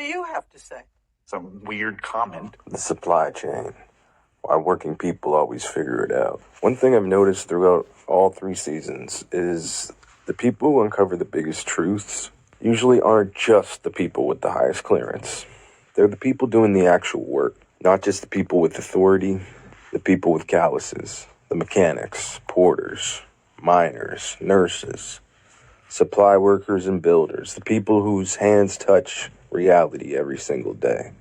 you have to say? Some weird comment. The supply chain. Why working people always figure it out. One thing I've noticed throughout all 3 seasons is the people who uncover the biggest truths usually aren't just the people with the highest clearance. They're the people doing the actual work, not just the people with authority, the people with calluses, the mechanics, porters, miners, nurses, supply workers and builders, the people whose hands touch reality every single day.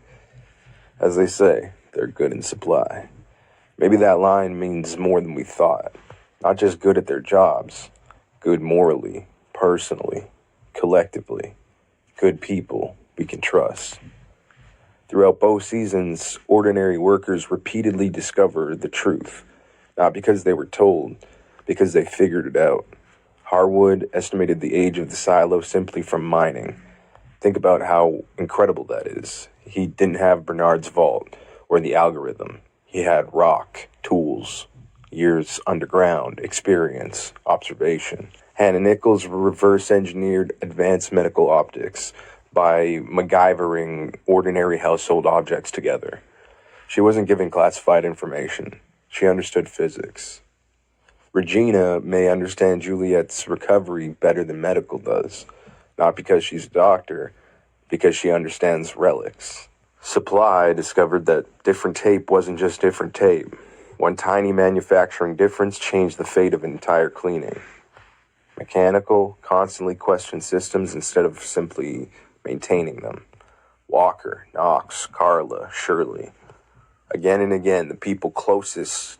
As they say, they're good in supply. Maybe that line means more than we thought. Not just good at their jobs, good morally, personally, collectively, good people we can trust. Throughout both seasons, ordinary workers repeatedly discover the truth, not because they were told, because they figured it out. Harwood estimated the age of the silo simply from mining. Think about how incredible that is. He didn't have Bernard's vault or the algorithm. He had rock, tools, years underground, experience, observation. Hanna Nichols reverse engineered advanced medical optics by MacGyvering ordinary household objects together. She wasn't giving classified information. She understood physics. Regina may understand Juliet's recovery better than medical does, not because she's a doctor, because she understands relics. Supply discovered that different tape wasn't just different tape. One tiny manufacturing difference changed the fate of an entire cleaning. Mechanical constantly questioned systems instead of simply maintaining them. Walker, Knox, Carla, Shirley. Again and again, the people closest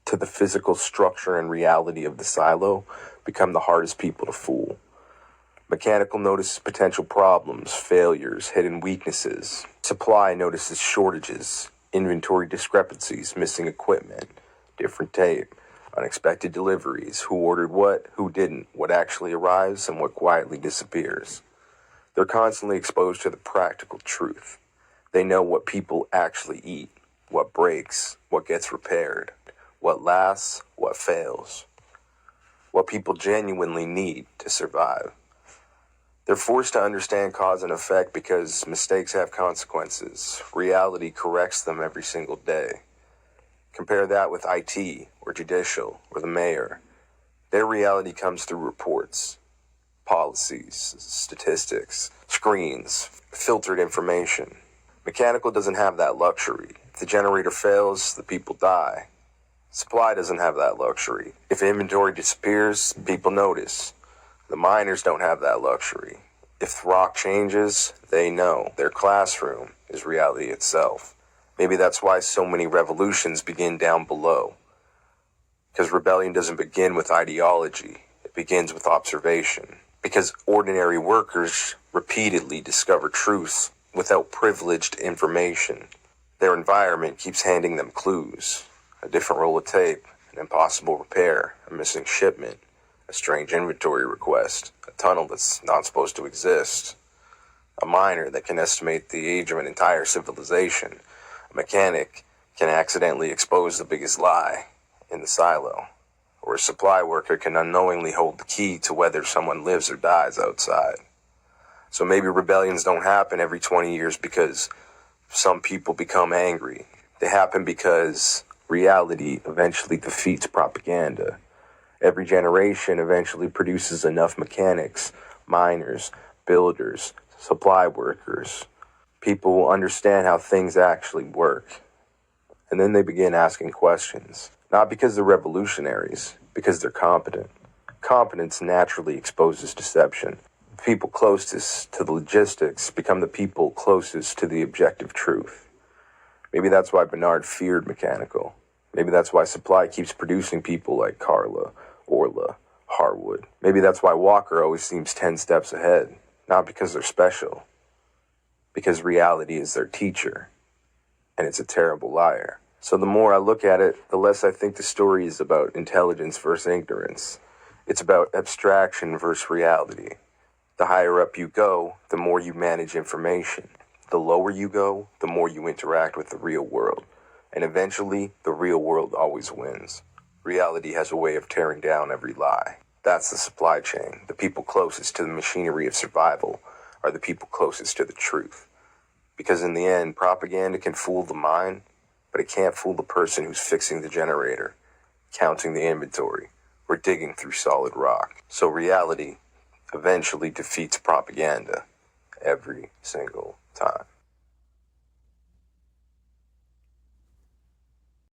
to the physical structure and reality of the silo become the hardest people to fool. Mechanical notices potential problems, failures, hidden weaknesses. Supply notices shortages, inventory discrepancies, missing equipment, different tape, unexpected deliveries, who ordered what, who didn't, what actually arrives, and what quietly disappears. They're constantly exposed to the practical truth. They know what people actually eat, what breaks, what gets repaired, what lasts, what fails, what people genuinely need to survive. They're forced to understand cause and effect because mistakes have consequences. Reality corrects them every single day. Compare that with IT, or judicial, or the mayor. Their reality comes through reports, policies, statistics, screens, filtered information. Mechanical doesn't have that luxury. If the generator fails, the people die. Supply doesn't have that luxury. If inventory disappears, people notice. The miners don't have that luxury. If the rock changes, they know. Their classroom is reality itself. Maybe that's why so many revolutions begin down below. Because rebellion doesn't begin with ideology. It begins with observation. Because ordinary workers repeatedly discover truths without privileged information. Their environment keeps handing them clues. A different roll of tape, an impossible repair, a missing shipment, a strange inventory request, a tunnel that's not supposed to exist, a miner that can estimate the age of an entire civilization, a mechanic can accidentally expose the biggest lie in the silo, or a supply worker can unknowingly hold the key to whether someone lives or dies outside. So maybe rebellions don't happen every 20 years because some people become angry. They happen because reality eventually defeats propaganda. Every generation eventually produces enough mechanics, miners, builders, supply workers. People will understand how things actually work. And then they begin asking questions. Not because they're revolutionaries, because they're competent. Competence naturally exposes deception. The people closest to the logistics become the people closest to the objective truth. Maybe that's why Bernard feared mechanical. Maybe that's why supply keeps producing people like Carla, Orla, Harwood. Maybe that's why Walker always seems 10 steps ahead. Not because they're special. Because reality is their teacher. And it's a terrible liar. So the more I look at it, the less I think the story is about intelligence versus ignorance. It's about abstraction versus reality. The higher up you go, the more you manage information. The lower you go, the more you interact with the real world. And eventually, the real world always wins. Reality has a way of tearing down every lie. That's the supply chain. The people closest to the machinery of survival are the people closest to the truth. Because in the end, propaganda can fool the mind, but it can't fool the person who's fixing the generator, counting the inventory, or digging through solid rock. So reality eventually defeats propaganda every single time.